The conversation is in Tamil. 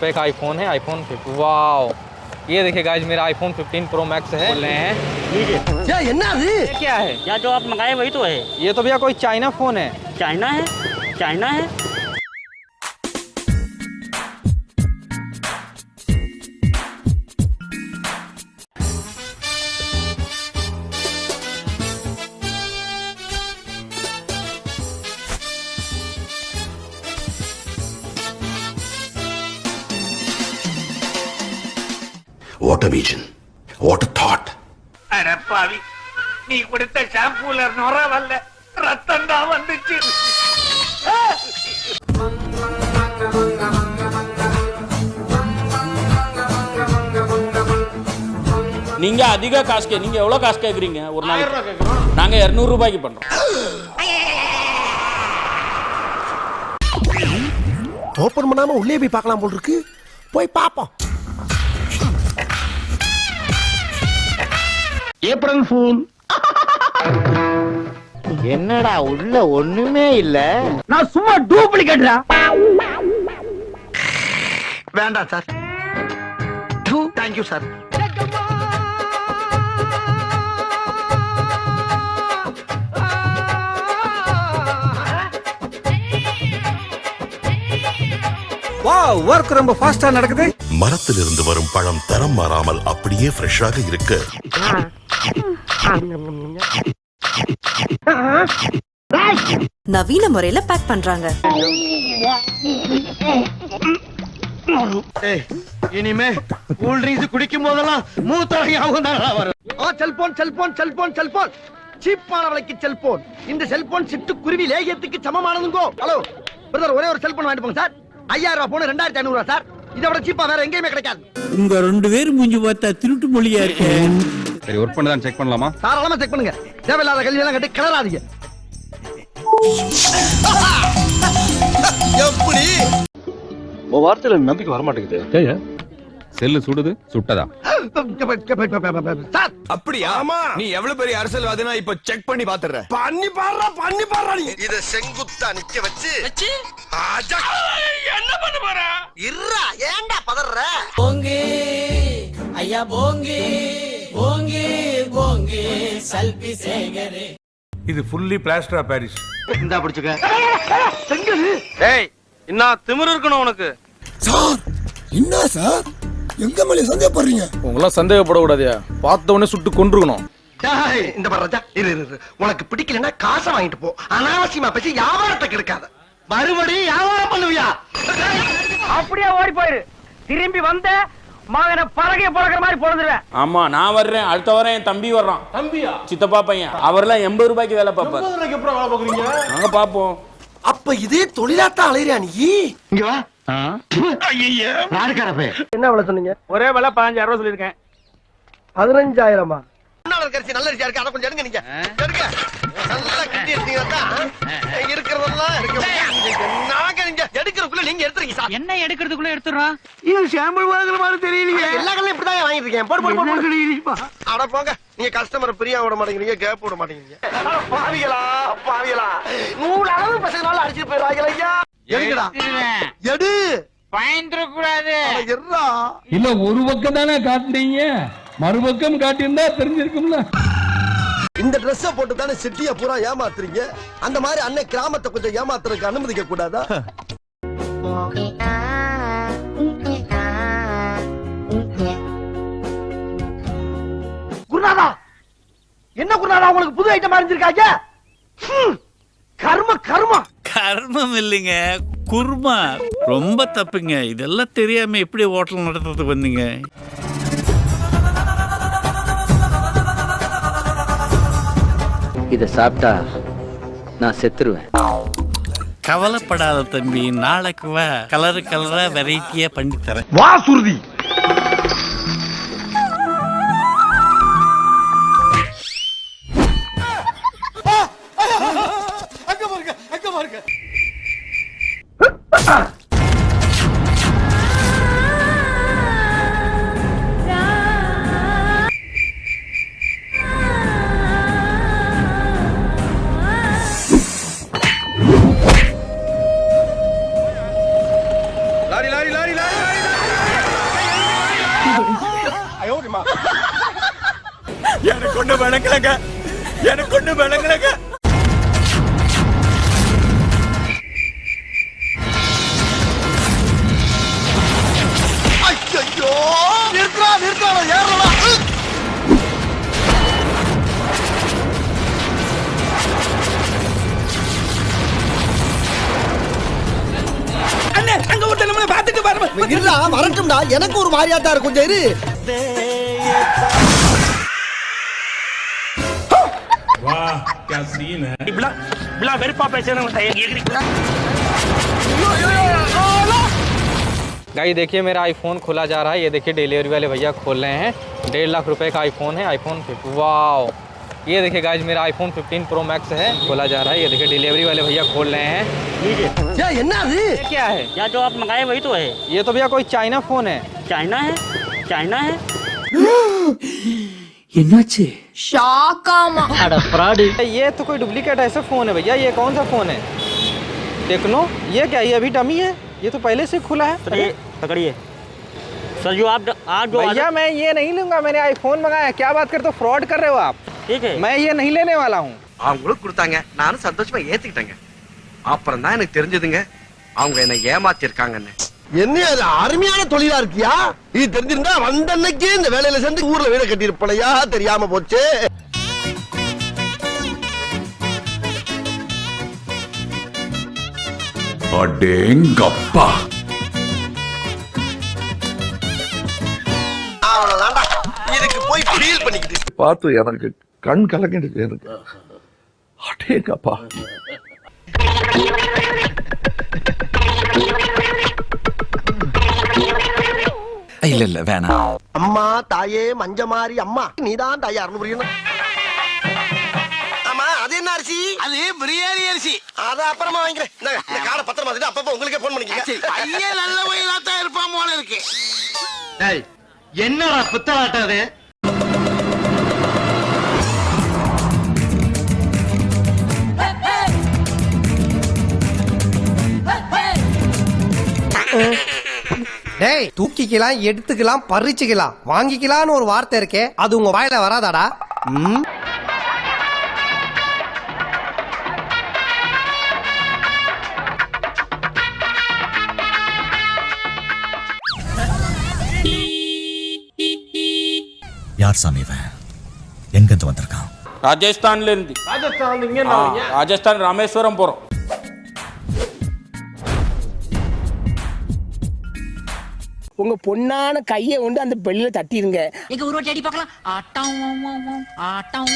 पे एक आईफोन है, आईफोन 15। वाह, ये देखिए गाइस, मेरा आईफोन 15 प्रो मैक्स है। बोल रहे हैं लीजिए। ये क्या है? या जो आप मंगाए वही तो है। ये तो भैया कोई चाइना फोन है। चाइना है, चाइना है। What a vision. What a thought. அட பாவி, நீ கொடுத்த ஷாம்பூல நொர வரல, ரத்தம் தான் வந்துச்சு. நீங்க அதிக காசு நீங்க எவ்வளவு காசு கேக்குறீங்க? ஒரு நாளைக்கு நாங்க 200 ரூபாய்க்கு பண்றோம். ஓபன் பண்ணாம உள்ளே போய் பார்க்கலாம் போல் இருக்கு. போய் பாப்போம். April fool. என்னடா உள்ள ஒண்ணுமே இல்ல. நான் சும்மா டூப்ளிகேட்ரா. வேண்டாம் sir. Thank you sir. Wow, work ரொம்ப ஃபாஸ்டா நடக்குது. மரத்திலிருந்து வரும் பழம் தரம் மாறாமல் அப்படியே ஃப்ரெஷ்ஷாக இருக்க நவீன முறையில பேக் பண்றாங்க. இனிமே கூல் ட்ரிங்க்ஸ் குடிக்கும் போதெல்லாம் மூத்தரையாவும் தான் வரும். செல்போன் செல்போன் செல்போன் செல்போன் சீப்பான விலைக்கு செல்போன். இந்த செல்போன் சிட்டுக்குருவி லேகியத்துக்கு சமமானதுங்கோ. ஹலோ பிரதர், ஒரே ஒரு செல்போன் வாங்கிட்டு போங்க சார். 5000 ரூபாய் போன் 2500 ரூபாய் சார். இதை விட சீப்பா வேற எங்கேயுமே கிடைக்காது. உங்க ரெண்டு பேரும் மூஞ்சி பார்த்தா திருட்டு மொழியா இருக்கு. சரி, ஒர்க் பண்ணதான் செக் பண்ணலாமா? தாராளமா செக் பண்ணுங்க. தேவையில்லாத கேள்வி எல்லாம் கேட்டு கிளறாதீங்க. எப்படி உன் வார்த்தையில நம்பிக்கை வர மாட்டேங்குது. செல்லு சுடுது, சுட்டதா? சார் அப்படியா? நீ எவ்வளவு பெரிய அரசியல்வாதினா இப்ப செக் பண்ணி பாத்துற. பண்ணி பாடுறா நீ. இத செங்குத்தா நிக்க வச்சு என்ன பண்ண போற? இருடா, ஏன்டா பதற? போங்கே ஐயா போங்கே போங்கே போங்கே செல்ஃபி சேகரே. இது ஃபுல்லி பிளாஸ்டர் ஆஃப் பாரிஸ். இந்தா பிடிச்சுக்க. டேய், என்ன திமிரு இருக்கணும் உனக்கு? சார் என்ன சார் எங்க மேல சந்தேகப்படுறீங்க? உங்களா சந்தேகப்பட கூடாதியா, பார்த்த உடனே சுட்டு கொன்றுக்கணும். இந்த பாரு ராஜா, இரு. உனக்கு பிடிக்கலன்னா காசை வாங்கிட்டு போ. அனாவசியமா பேசி வியாபாரத்தை கெடுக்காத. மறுபடியும் வியாபாரம் பண்ணுவியா? அப்படியே ஓடி போயிரு. திரும்பி வந்த மகனை பறகைய பழக்கிற மாதிரி பொழுதுவேன். ஆமா, நான் வர்றேன். அடுத்த வாரம் என் தம்பி வர்றான். தம்பியா? சித்தப்பா பையன். அவர்லாம் 80 ரூபாய்க்கு வேலை பார்ப்பார். 80 ரூபாய்க்கு எப்படி வேலை பாக்குறீங்க? நாங்க பாப்போம். அப்ப இதே தொழிலாத்தான் அலையிறியா நீ? இங்க வா. என்ன விலை சொன்னீங்க? ஒரே வேலை 15000 ரூபாய் சொல்லிருக்கேன். 15,000மா? கரிசி நல்ல அரிசியா இருக்கு. அத கொஞ்சம் எடுங்க நீங்க. எடுங்க. நல்லா கிண்டி எடுத்தீங்கன்னா இருக்கிறதெல்லாம் இருக்கு. நாங்க நீங்க எடுக்கிறதுக்குள்ள நீங்க எடுத்துறீங்க சார். என்ன எடுக்கிறதுக்குள்ள எடுத்துறோம்? இது சாம்பிள் வாங்குற மாதிரி தெரியலையே. எல்லா கடையிலும் இப்படி தான் வாங்கிட்டு இருக்கேன். போடு. அட போங்க. நீங்க கஸ்டமர் பிரியா விட மாட்டேங்கிறீங்க, கேப் விட மாட்டேங்கிறீங்க. பாவிகளா. 100 அளவு பசங்களால அடிச்சிட்டு போயிடுவாங்க ஐயா. எடுங்கடா. எடு. பயந்துற கூடாது. எர்ரா. இல்ல ஒரு பக்கம் தானே காட்டுறீங்க, மறுபக்கம் காட்டியிருந்தா தெரிஞ்சிருக்கும்ல. இந்த ட்ரெஸ்ஸ போட்டு தானே சிட்டிய பூரா ஏமாத்துறீங்க. அந்த மாதிரி அன்னை கிராமத்தை கொஞ்சம் ஏமாத்துறதுக்கு அனுமதிக்க கூடாதா? குருநாதா, என்ன குருநாதா உங்களுக்கு புது ஐட்டம் அறிஞ்சிருக்காங்க? கர்மம் இல்லைங்க, குர்மா. ரொம்ப தப்புங்க. இதெல்லாம் தெரியாம எப்படி ஹோட்டல் நடத்துறதுக்கு வந்தீங்க? இத சாப்பிட்டா நான் செத்துருவேன். கவலைப்படாத தம்பி, நாளைக்கு வா. கலரா வெரைட்டியா பண்ணி தரேன். வா சுருதி. அங்க பாருங்க. Lorry lorry lorry lorry lorry ஆமா எனக்கு ஒண்ணு விளங்கலங்க எனக்கு ஒண்ணு விளங்கலங்க ஐயோ நிறுத்துறா ஏறலாம் அண்ணே அங்க ஒருத்தன் நம்மள பாத்துட்டு பாரு இல்ல வரட்டும்டா எனக்கு ஒரு மாதிரியாட்டா இருக்கும் கொஞ்சம் இரு இப்படிலாம் வெறுப்பா பேசுறேன் गाइस देखिए मेरा आईफोन खोला जा रहा है। ये देखिए डिलीवरी वाले भैया खोल रहे हैं। 1.5 लाख रुपए का आईफोन है, आईफोन 15। वाओ, ये देखिए गाइस मेरा आईफोन 15 प्रो मैक्स है, खोला जा रहा है। ये देखिए डिलीवरी वाले भैया खोल रहे हैं। ये क्या है? या जो आप मंगाए वही तो है। ये तो भैया कोई चाइना फोन है। चाइना है चाइना है ये तो कोई डुप्लीकेट ऐसा फोन है भैया। ये कौन सा फोन है? टेक्नो? ये क्या, ये अभी डमी है? ये तो पहले से खुला है। पकड़िए सर, जो आप जो भैया मैं ये नहीं लूंगा, मैंने आईफोन मंगाया। क्या बात करते हो, फ्रॉड कर रहे हो आप। ठीक है, मैं ये नहीं लेने वाला हूँ। அவங்களுக்கு கொடுத்தாங்க, நானும் சந்தோஷமா ஏத்துக்கிட்டேங்க. அப்புறம் தான் எனக்கு தெரிஞ்சதுங்க அவங்க என்ன ஏமாத்தி இருக்காங்கன்னு. என்ன அது அருமையான தொழிலா இருக்கியா? இது தெரிஞ்சிருந்தா வந்த அன்னைக்கே இந்த வேலையில சேர்ந்து ஊர்ல வீட கட்டி இருப்பலையா, தெரியாம போச்சு. அடேங்கப்பா அவ்வளவுதான்டா, இதுக்கு போய் ஃபீல் பண்ணிக்கிட்டு பார்த்து எனக்கு கண் கலங்கிடுச்சு எனக்கு. அடேங்கப்பா இல்ல வேணாம். அம்மா தாயே மஞ்சமாரி அம்மா, நீதான் தாயார்னு புரியணும். ஆமா, அது என்ன அரிசி? அது பிரியாணி அரிசி. அத அப்புறமா வாங்கிக்கிறேன். இந்த கார்டை பத்திரமா வச்சுட்டு அப்பப்ப உங்களுக்கே போன் பண்ணிக்கங்க. ஐயே நல்ல வயலா தான் இருப்பான் போல இருக்கு. டேய் என்னடா புத்தலாட்டம் அது? டேய் தூக்கிக்கலாம், எடுத்துக்கலாம், பறிச்சுக்கலாம், வாங்கிக்கலாம்னு ஒரு வார்த்தை இருக்கே, அது உங்க வாயில வராதாடா? யார் சாமி இவன்? எங்க இருந்து வந்திருக்கான்? ராஜஸ்தான்ல இருந்து. ராஜஸ்தான் ராமேஸ்வரம் போறோம். உங்க பொண்ணான கையை கொண்டு அந்த பெல்லில தட்டிருங்க. எங்க ஒரு வாட்டி அடி பார்க்கலாம். ஆட்டம்